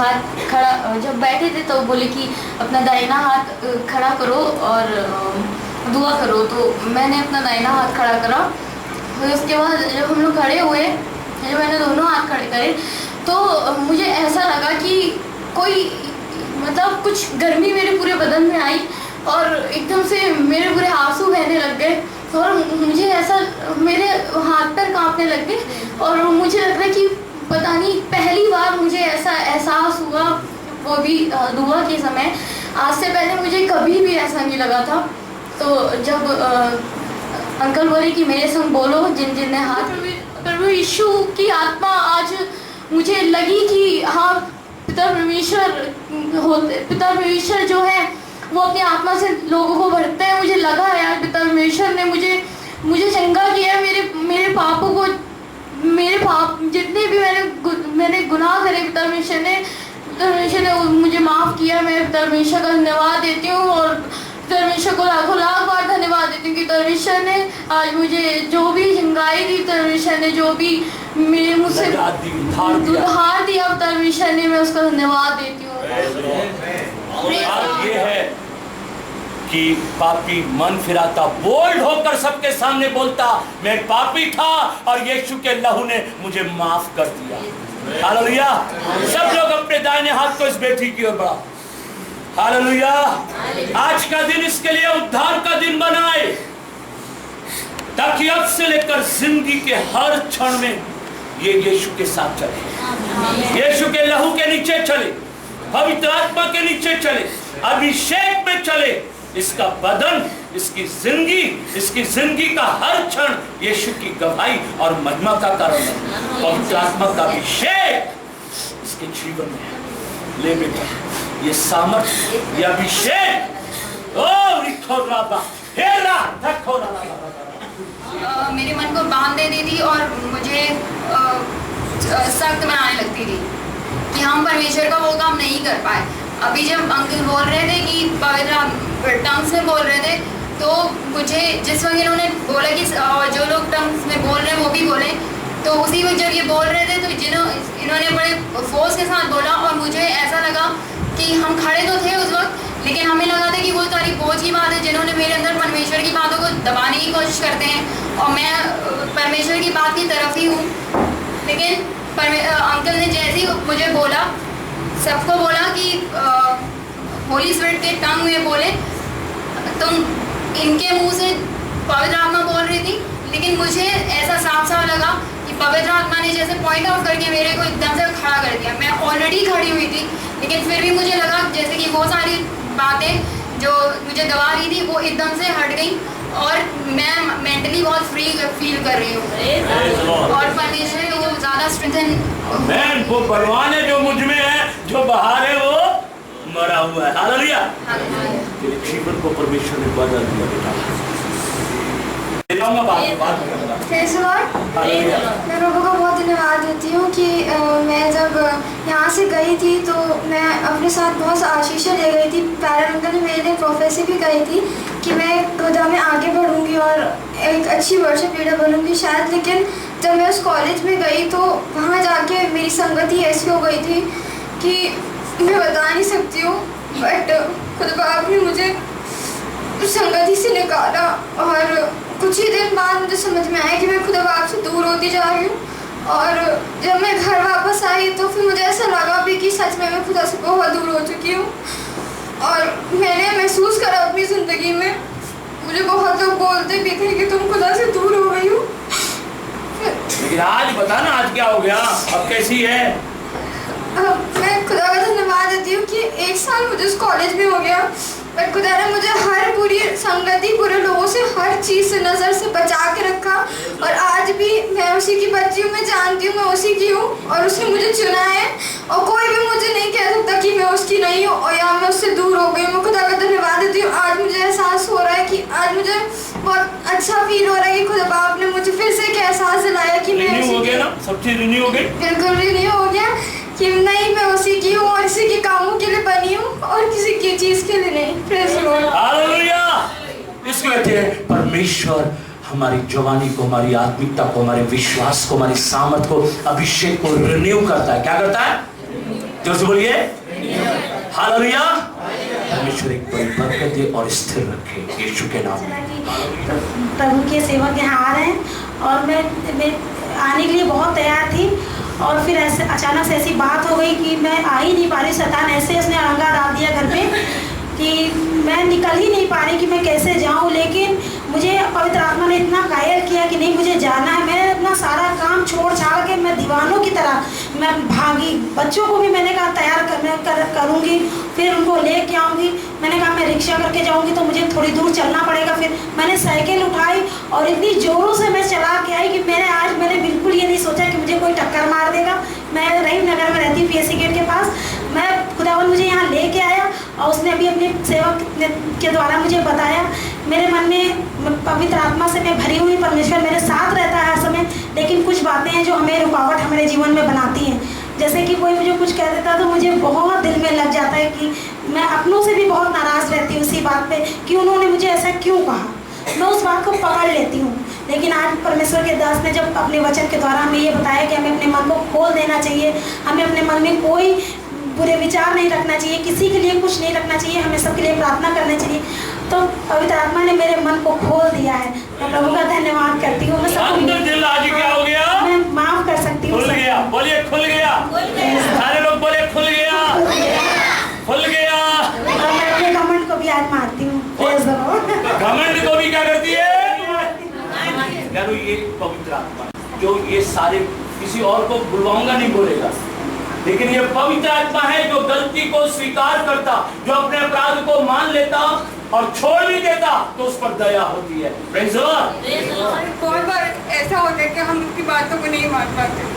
हाथ खड़ा, जब बैठे थे तो बोले कि अपना दाहिना हाथ खड़ा करो और दुआ करो। तो मैंने अपना दाहिना हाथ खड़ा करा। फिर उसके बाद जब हम लोग खड़े हुए, जब मैंने दोनों हाथ खड़े करे तो मुझे ऐसा लगा कि कोई मतलब कुछ गर्मी मेरे पूरे बदन में आई और एकदम से मेरे पूरे आंसू बहने लग गए और मुझे ऐसा मेरे हाथ पैर कांपने लग गए और मुझे लग रहा है कि पता नहीं पहली बार मुझे ऐसा एहसास हुआ, वो भी दुआ के समय। आज से पहले मुझे कभी भी ऐसा नहीं लगा था। तो जब अंकल बोले कि मेरे संग बोलो जिन जिन ने हाथ, प्रभु यीशु की आत्मा आज मुझे लगी कि हाँ पिता परमेश्वर जो है वो अपनी आत्मा से लोगों को भरते हैं। मुझे लगा यार पिता परमेश्वर ने मुझे चंगा किया। मेरे पापों को, मेरे पाप जितने भी मैंने गुनाह करे पिता परमेश्वर ने मुझे माफ़ किया। मैं पिता परमेश्वर का धन्यवाद देती हूँ और परमेश्वर को लाखों लाख बार धन्यवाद देती हूँ कि परमेश्वर ने आज मुझे जो भी चंगाई दी, परमेश्वर ने जो भी मेरे मुझसे उधार दिया, परमेश्वर ने, मैं उसका धन्यवाद देती हूँ। ये है कि पापी मन फिराता बोल्ड होकर सबके सामने बोलता मैं पापी था और यीशु के लहू ने मुझे माफ कर दिया। हालेलुया। सब लोग अपने दाहिने हाथ को इस बेटी की ओर बढ़ाओ। हालेलुया। आज का दिन इसके लिए उद्धार का दिन बनाए ताकि अब से लेकर जिंदगी के हर क्षण में ये यीशु के साथ चले, यीशु के लहू के नीचे चले, पवित्र आत्मा के नीचे चले, अभिषेक में चले। इसका बदन, इसकी जिंदगी का हर क्षण यीशु की गवाही और महिमा का कारण है। पवित्र आत्मा का अभिषेक इसके जीवन में ले बेटा, ये सामर्थ्य, ये अभिषेक। मेरे मन को बांध देती थी और मुझे सख्त बनाने लगती थी कि हम परमेश्वर का वो काम नहीं कर पाए। अभी जब अंकल बोल रहे थे कि पवित्र टंग्स में बोल रहे थे तो मुझे जिस वक्त इन्होंने बोला कि जो लोग टंग्स में बोल रहे हैं वो भी बोले, तो उसी वक्त जब ये बोल रहे थे तो इन्होंने बड़े फोर्स के साथ बोला और मुझे ऐसा लगा कि हम खड़े तो थे उस वक्त, लेकिन हमें लगा था कि वो सारी बोझ की बात है जिन्होंने मेरे अंदर परमेश्वर की बातों को दबाने की कोशिश करते हैं और मैं परमेश्वर की बात की तरफ ही हूँ। लेकिन अंकल ने जैसे ही मुझे बोला, सबको बोला कि होली स्पिरिट के टंग में बोले, तुम इनके मुंह से पवित्र आत्मा बोल रही थी, लेकिन मुझे ऐसा साफ साफ लगा कि पवित्र आत्मा ने जैसे पॉइंट आउट करके मेरे को एकदम से खड़ा कर दिया। मैं ऑलरेडी खड़ी हुई थी, लेकिन फिर भी मुझे लगा जैसे कि वो सारी बातें जो मुझे दबा रही थी वो एकदम से हट गई और मैं मेंटली बहुत फ्री फील कर रही हूँ और परमेश्वर को ज़्यादा स्ट्रेंथन। वो बलवान है जो मुझ में है, जो बाहर है वो मरा हुआ है। हालेलुया। तेरे जीवन को परमेश्वर ने बदल दिया बेटा। मैं प्रभु का बहुत धन्यवाद देती हूँ कि मैं जब यहाँ से गई थी तो मैं अपने साथ बहुत आशीषें ले गई थी। पैरामिंगल ने मेरे लिए प्रोफेसी भी कही थी कि मैं खुदा में आगे बढ़ूँगी और एक अच्छी वर्शिप लीडर बनूँगी शायद। लेकिन जब मैं उस कॉलेज में गई तो वहाँ जाके मेरी संगति ऐसी हो गई थी कि मैं बता नहीं सकती हूँ, बट खुदा बाप ने मुझे उस संगति से निकाला और कुछ ही दिन बाद मुझे समझ में आया कि मैं खुदा बाप से दूर होती जा रही हूँ। और जब मैं घर वापस आई तो फिर मुझे ऐसा लगा भी कि सच में मैं खुदा से बहुत दूर हो चुकी हूँ और मैंने महसूस करा अपनी ज़िंदगी में। मुझे बहुत लोग बोलते भी थे कि तुम खुदा से दूर हो गई हो। लेकिन आज बता ना, आज क्या हो गया, अब कैसी है? मैं खुदा का धन्यवाद देती हूँ कि 1 साल मुझे उस कॉलेज में हो गया, पर खुदा ने मुझे हर बुरी संगति, बुरे लोगों से, हर चीज़ से, नज़र से बचा के रखा और आज भी मैं उसी की बच्ची हूँ। मैं जानती हूँ मैं उसी की हूँ और उसने मुझे चुना है और कोई भी मुझे नहीं कह सकता कि मैं उसकी नहीं हूँ और या मैं उससे दूर हो गई हूँ। मैं खुदा का धन्यवाद देती हूँ। आज मुझे एहसास हो रहा है कि आज मुझे बहुत अच्छा फील हो रहा है कि खुदा बाप ने मुझे फिर से एक एहसास दिलाया कि मैं रिन्यू हो गया ना, सब चीज़ रिन्यू हो गई, बिल्कुल रिन्यू हो गया कि नहीं मैं उसी की हूँ और इसी के कामों के लिए बनी हूँ और किसी की चीज़ के लिए नहीं। Praise the Lord. हालेलुया। इसको कहते हैं परमेश्वर हमारी जवानी को, हमारी आत्मिकता को, हमारे विश्वास को, हमारी सामर्थ को, अभिषेक को रिन्यू करता है। क्या करता है? जो से बोलिए हालेलुया। परमेश्वर एक बड़ी बरकत दे और स्थिर रखे यीशु के नाम में। प्रभु के सेवक यहाँ आ रहे हैं और मैं आने के लिए बहुत तैयार थी और फिर ऐसे अचानक से ऐसी बात हो गई कि मैं आ ही नहीं पा रही। शैतान ऐसे उसने अड़ंगा डाल दिया घर पे कि मैं निकल ही नहीं पा रही कि मैं कैसे जाऊं। लेकिन मुझे पवित्र आत्मा ने इतना कायल किया कि नहीं मुझे जाना है। मैंने अपना सारा काम छोड़ छाड़ के मैं दीवानों की तरह मैं भागी। बच्चों को भी मैंने कहा तैयार करूँगी, फिर उनको लेके आऊँगी। मैंने कहा मैं रिक्शा करके जाऊँगी तो मुझे थोड़ी दूर चलना पड़ेगा। फिर मैंने साइकिल उठाई और इतनी ज़ोरों से मैं चला के आई कि मैंने बिल्कुल ये नहीं सोचा कि मुझे कोई टक्कर मार देगा। मैं रहीम नगर में रहती हूँ, PSC गेट के पास। मैं खुदावन मुझे यहाँ लेके आया और उसने अभी अपने सेवक के द्वारा मुझे बताया। मेरे मन में पवित्र आत्मा से मैं भरी हुई, परमेश्वर मेरे साथ रहता है हर समय। लेकिन कुछ बातें हैं जो हमें रुकावट हमारे जीवन में बनाती हैं। जैसे कि कोई मुझे कुछ कह देता तो मुझे बहुत दिल में लग जाता है कि मैं अपनों से भी बहुत नाराज़ रहती हूँ उसी बात पे कि उन्होंने मुझे ऐसा क्यों कहा। मैं उस बात को पकड़ लेती हूँ। लेकिन आज परमेश्वर के दास ने जब अपने वचन के द्वारा हमें ये बताया कि हमें अपने मन को खोल देना चाहिए, हमें अपने मन में कोई बुरे विचार नहीं रखना चाहिए, किसी के लिए कुछ नहीं रखना चाहिए, हमें सबके लिए प्रार्थना करनी चाहिए, तो पवित्र आत्मा ने मेरे मन को खोल दिया है। मैं प्रभु का धन्यवाद करती हूँ। मैं सबको दिल आज क्या हो गया? मैं माफ कर सकती हूँ। खुल गया, बोलिए खुल गया। सारे लोग बोले खुल गया, खुल गया। और मैं अपने घमंड को भी आज मारती हूँ। घमंड को भी क्या करती है? यारो ये पवित्र आत्मा जो ये सारे किसी और को बुलवाऊंगा नहीं बोलेगा, लेकिन ये पवित्र आत्मा है जो गलती को स्वीकार करता, जो अपने अपराध को मान लेता और छोड़ नहीं देता, तो उस पर दया होती है। Praise the Lord. बहुत बार ऐसा होता है कि हम उनकी बातों को नहीं मान पाते।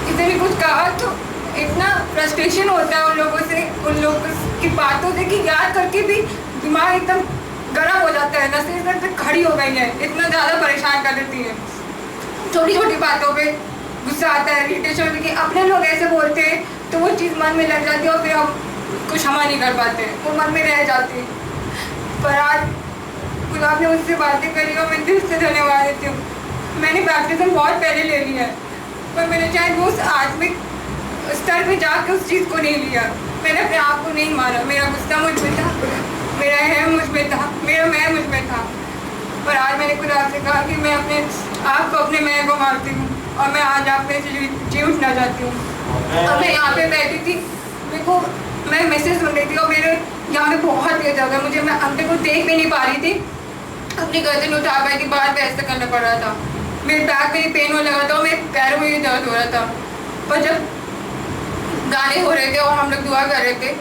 किसी ने कुछ कहा तो इतना फ्रस्ट्रेशन होता है उन लोगों की बातों से कि याद करके भी दिमाग एकदम गर्म हो जाता है। नसें खड़ी हो गई है, इतना ज़्यादा परेशान कर देती है। छोटी छोटी बातों पे गुस्सा आता है, इरिटेशन होती है कि अपने लोग ऐसे बोलते हैं तो वो चीज़ मन में लग जाती है और फिर हम कुछ क्षमा नहीं कर पाते, वो मन में रह जाती है। पर आज खुद आपने मुझसे बातें करी और मैं दिल से धन्यवाद देती हूँ। मैंने बैप्टिज्म बहुत पहले ले लिया है, पर मैंने शायद उस आत्मिक स्तर पे जाकर उस चीज़ को नहीं लिया। मैंने अपने आप को नहीं मारा। मेरा गुस्सा मुझ में था, मेरा है मुझ में था, मेरा मैं मुझ में था। पर आज मैंने खुद आपसे कहा कि मैं अपने आप को, अपने मैं को मारती हूँ और मैं आज आप में से जी उठना चाहती हूँ। और मैं यहाँ पे बैठी थी, मेरे को मैं मैसेज सुन रही थी और मेरे यहाँ पे बहुत तेज आ गया मुझे। मैं अंदर को देख भी नहीं पा रही थी, अपनी गर्दन उठा पाई थी, बाहर पे ऐसा करना पड़ रहा था। मेरे बैक में पेन होने लगा था और मेरे पैरों में भी दर्द हो रहा था। पर जब गाने हो रहे थे और हम लोग दुआ कर रहे थे,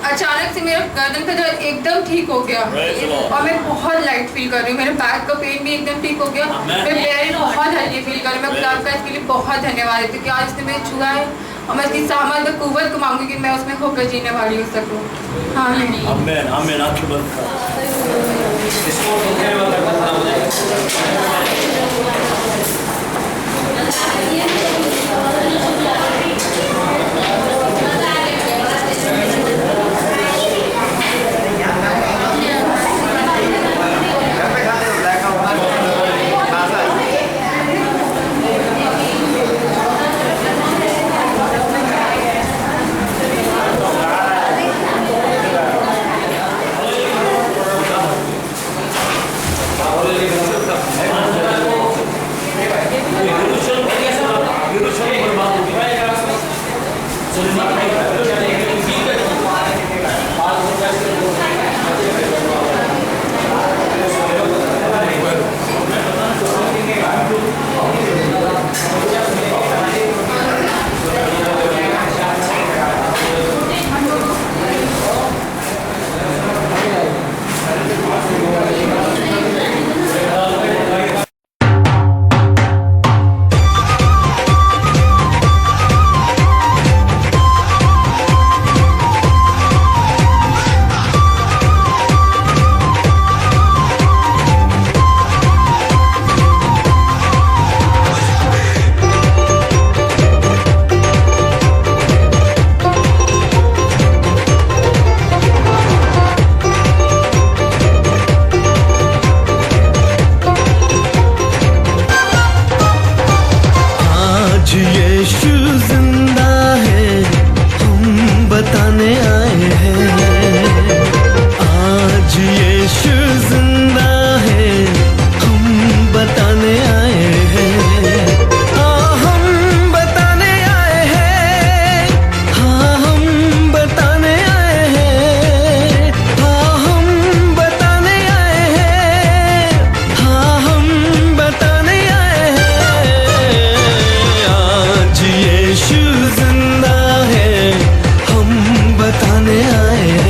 अचानक से मेरा गर्दन का दर्द एकदम ठीक हो गया और मैं बहुत लाइट फील कर रही हूँ। मेरे बैक का पेन भी एकदम ठीक हो गया, मैं पैर बहुत हल्की फील कर रही हूँ। मैं खुदा का इसके लिए बहुत धन्यवाद देती हूँ कि आज इसने मुझे छुआ है और मैं इसकी सामर्थ और कुव्वत को मांगूंगी कि मैं उसमें होकर जीने वाली हो सकूँ। आमीन आमीन आमीन। आंखें बंद कर